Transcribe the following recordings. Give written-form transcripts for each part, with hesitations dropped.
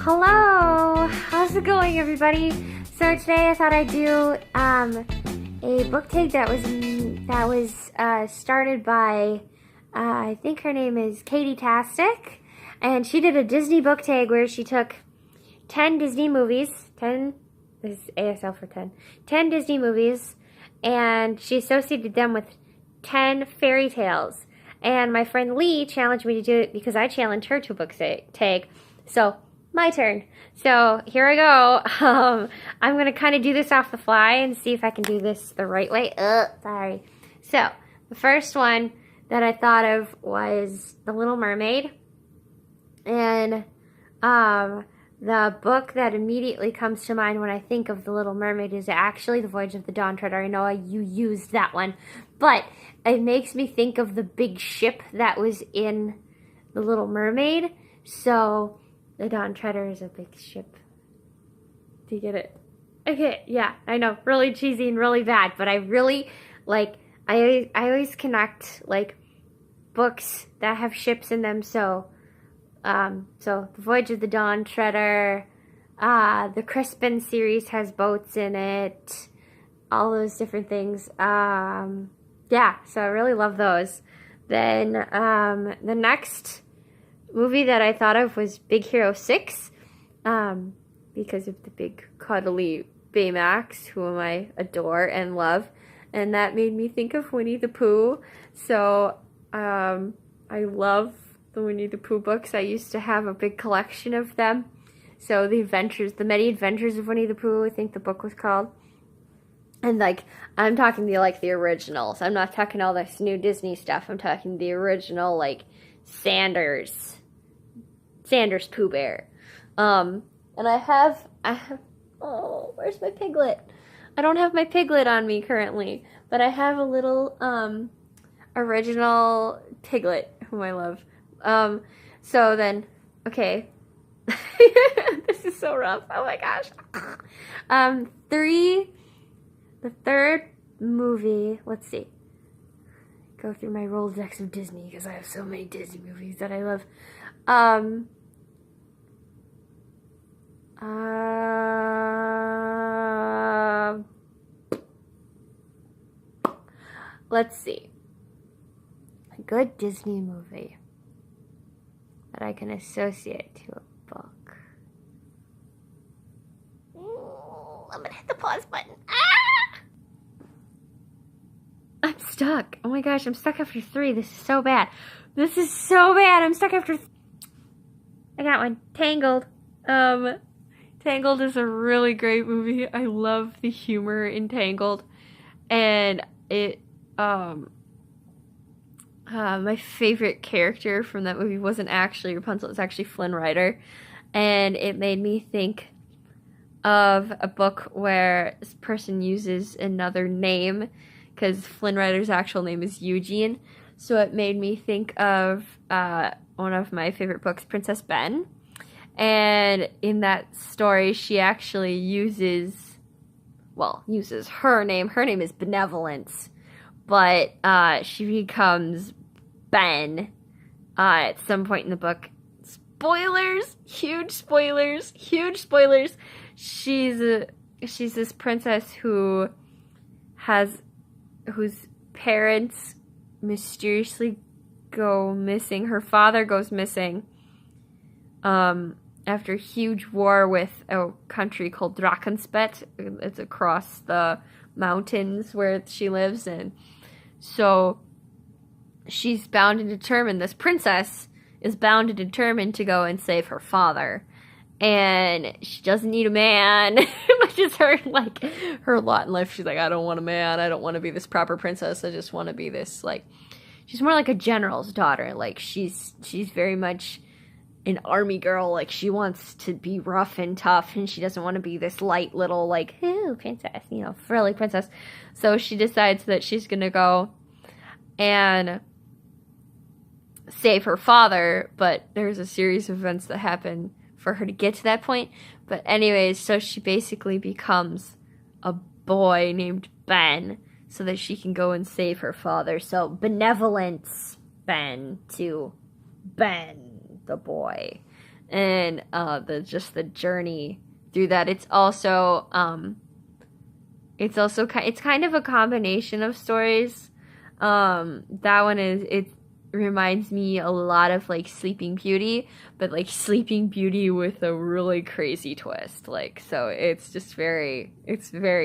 Hello! How's it going, everybody? So today I thought I'd do a book tag that was started by I think her name is Katie Tastic, and she did a Disney book tag where she took 10 Disney movies, 10 this is ASL for 10 Disney movies, and she associated them with 10 fairy tales. And my friend Leigh challenged me to do it because I challenged her to a book tag. So my turn. So here I go. I'm going to kind of do this off the fly and see if I can do this the right way. Sorry. So the first one that I thought of was The Little Mermaid. And the book that immediately comes to mind when I think of The Little Mermaid is actually The Voyage of the Dawn Treader. I know you used that one, but it makes me think of the big ship that was in The Little Mermaid. So the Dawn Treader is a big ship. Do you get it? Okay, yeah, I know, really cheesy and really bad, but I really, I always connect, books that have ships in them, so The Voyage of the Dawn Treader, the Crispin series has boats in it, all those different things, yeah, so I really love those. Then, the next movie that I thought of was Big Hero 6, because of the big cuddly Baymax, whom I adore and love, and that made me think of Winnie the Pooh. So I love the Winnie the Pooh books. I used to have a big collection of them. So the Many Adventures of Winnie the Pooh, I think the book was called. And I'm talking the originals. I'm not talking all this new Disney stuff. I'm talking the original Sanders Pooh Bear. And I have, oh, where's my piglet? I don't have my piglet on me currently, but I have a little, original piglet whom I love. So then, okay. This is so rough. Oh my gosh. The third movie, let's see. Go through my Rolodex of Disney because I have so many Disney movies that I love. Let's see. A good Disney movie that I can associate to a book. I'm gonna hit the pause button. I'm stuck. Oh my gosh, I'm stuck after 3. This is so bad. This is so bad. I'm stuck after... I got one. Tangled. Tangled is a really great movie. I love the humor in Tangled. And it, my favorite character from that movie wasn't actually Rapunzel. It's actually Flynn Rider. And it made me think of a book where this person uses another name, because Flynn Rider's actual name is Eugene. So it made me think of one of my favorite books, Princess Ben. And in that story, she actually uses her name. Her name is Benevolence. But she becomes Ben at some point in the book. Spoilers! Huge spoilers! Huge spoilers! She's this princess whose parents mysteriously go missing. Her father goes missing after a huge war with a country called Drakensberg. It's across the mountains where she lives, and so she's bound and determined, this princess is bound and determined to go and save her father. And she doesn't need a man, which is her lot in life. She's like, I don't want a man. I don't want to be this proper princess. I just want to be this, she's more like a general's daughter. She's very much an army girl. She wants to be rough and tough, and she doesn't want to be this light little, ooh, princess, frilly princess. So she decides that she's going to go and save her father, but there's a series of events that happen for her to get to that point. But anyways, so she basically becomes a boy named Ben so that she can go and save her father. So Benevolence Ben to Ben the boy. and the journey through that. It's kind of a combination of stories. That one it reminds me a lot of like Sleeping Beauty, but like Sleeping Beauty with a really crazy twist. Like, so it's very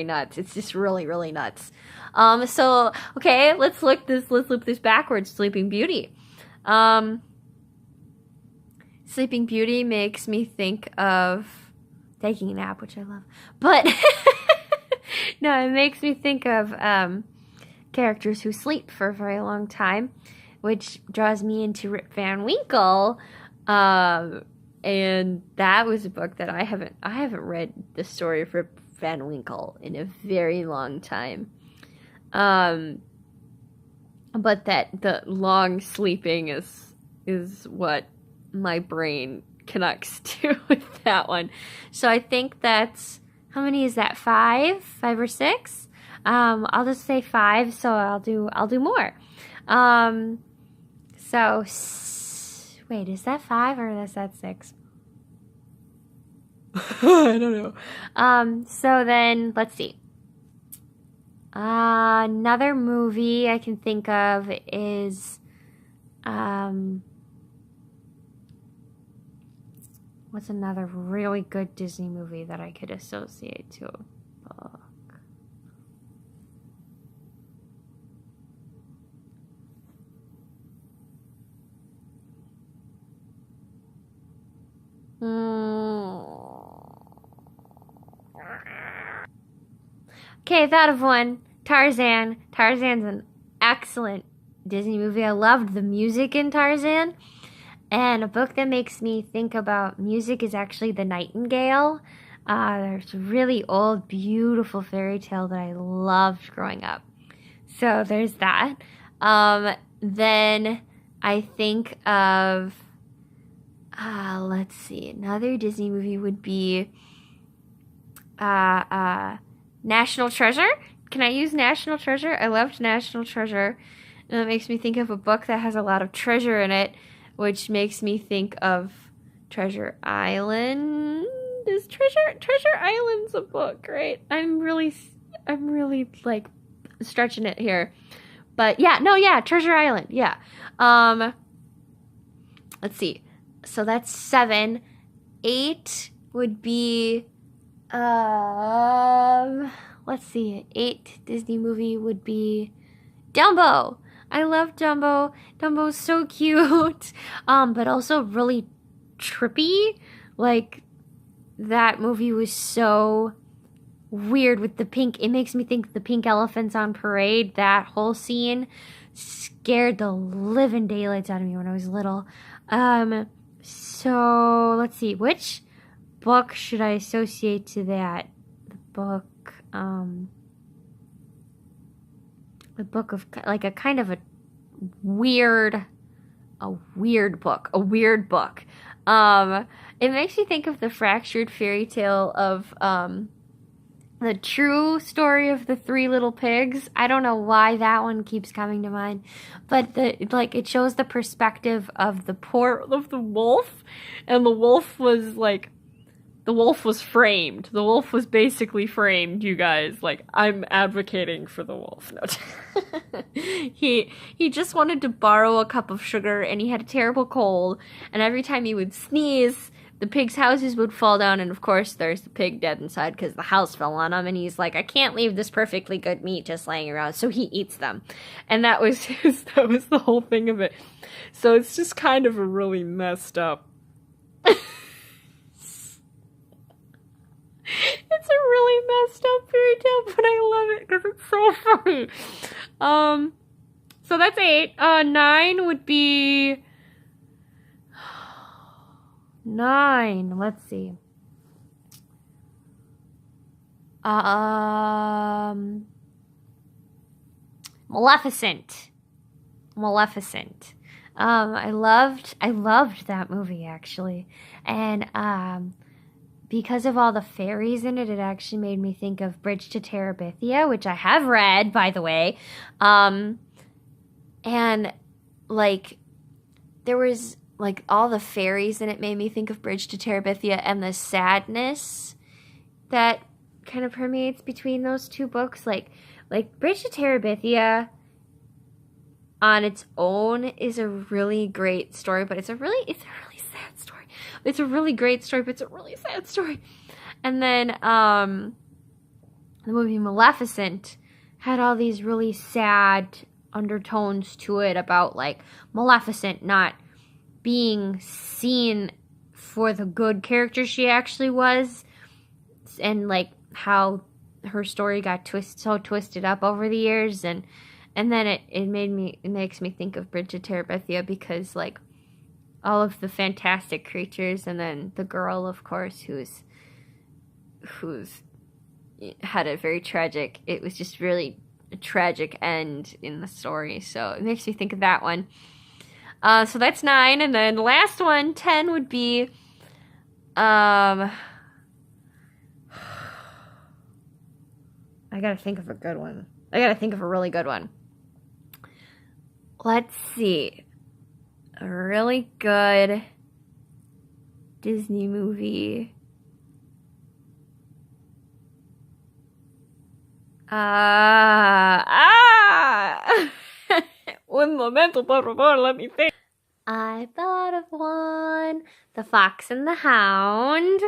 nuts. It's just really, really nuts. So okay, let's loop this backwards. Sleeping Beauty. Sleeping Beauty makes me think of taking a nap, which I love. But no, it makes me think of characters who sleep for a very long time, which draws me into Rip Van Winkle. And that was a book that I haven't read the story of Rip Van Winkle in a very long time. But that the long sleeping is what my brain connects to with that one. So I think that's, how many is that? 5 or 6? I'll just say 5. So I'll do more. So wait, is that 5 or is that 6? I don't know. So then let's see. Another movie I can think of is what's another really good Disney movie that I could associate to a book? Okay, I thought of one. Tarzan. Tarzan's an excellent Disney movie. I loved the music in Tarzan. And a book that makes me think about music is actually The Nightingale. There's a really old, beautiful fairy tale that I loved growing up. So there's that. Then I think of, let's see, another Disney movie would be National Treasure. Can I use National Treasure? I loved National Treasure. And it makes me think of a book that has a lot of treasure in it, which makes me think of Treasure Island. Is Treasure Island's a book, right? I'm really like stretching it here. But yeah, Treasure Island. Yeah. Let's see. So that's 7. 8 would be let's see. 8 Disney movie would be Dumbo. I love Dumbo. Dumbo's so cute. But also really trippy. Like, that movie was so weird with the pink. It makes me think the pink elephants on parade. That whole scene scared the living daylights out of me when I was little. So let's see. Which book should I associate to that? The book of like a kind of a weird book. It makes me think of the fractured fairy tale of the true story of the 3 little pigs. I don't know why that one keeps coming to mind, but it shows the perspective of the wolf, and the wolf was like, the wolf was framed. The wolf was basically framed, you guys. Like, I'm advocating for the wolf. No. He just wanted to borrow a cup of sugar, and he had a terrible cold, and every time he would sneeze, the pigs' houses would fall down, and of course there's the pig dead inside because the house fell on him, and he's like, I can't leave this perfectly good meat just laying around, so he eats them. And that was the whole thing of it. So it's just kind of a really messed up it's a really messed up fairy tale, but I love it because it's so funny. So that's 8. 9 would be 9. Let's see. Maleficent. I loved that movie actually, and because of all the fairies in it, it actually made me think of Bridge to Terabithia, which I have read, by the way. And, like, there was like all the fairies in it made me think of Bridge to Terabithia, and the sadness that kind of permeates between those two books. Like Bridge to Terabithia on its own is a really great story, but it's a really sad story. It's a really great story, but it's a really sad story. And then the movie Maleficent had all these really sad undertones to it about like Maleficent not being seen for the good character she actually was, and like how her story got so twisted up over the years, and then it makes me think of Bridge to Terabithia, because like all of the fantastic creatures, and then the girl, of course, who's had a very tragic, it was just really a tragic end in the story, so it makes me think of that one. So that's 9, and then the last one, 10, would be, I gotta think of a good one. I gotta think of a really good one. Let's see. A really good Disney movie. Un momento, por favor, let me think. I thought of one. The Fox and the Hound,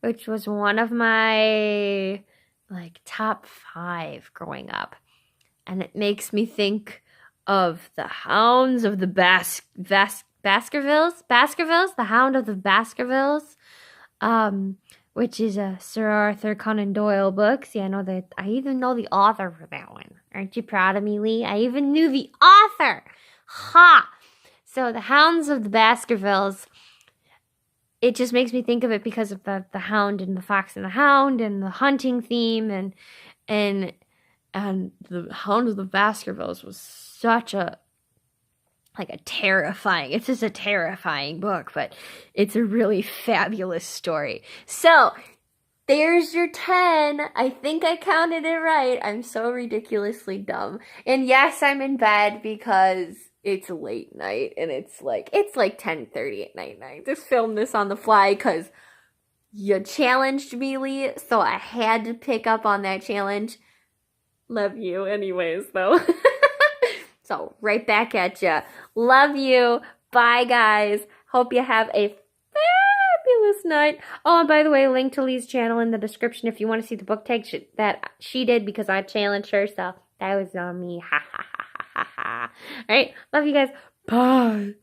which was one of my like top 5 growing up. And it makes me think of the Hounds of the Baskervilles, the Hound of the Baskervilles, which is a Sir Arthur Conan Doyle book. See, I even know the author for that one. Aren't you proud of me, Leigh? I even knew the author. Ha! So the Hounds of the Baskervilles, it just makes me think of it because of the Hound and the Fox and the Hound and the hunting theme, and the Hound of the Baskervilles was such a terrifying, it's just a terrifying book, but it's a really fabulous story. So there's your 10. I think I counted it right. I'm so ridiculously dumb. And yes, I'm in bed because it's late night, and it's like 10:30 at night. I just filmed this on the fly because you challenged me, Leigh, so I had to pick up on that challenge. Love you anyways, though. So, right back at ya. Love you. Bye, guys. Hope you have a fabulous night. Oh, and by the way, link to Leigh's channel in the description if you want to see the book tag that she did, because I challenged her, so that was on me. Ha, ha, ha, ha, ha, ha. All right. Love you guys. Bye.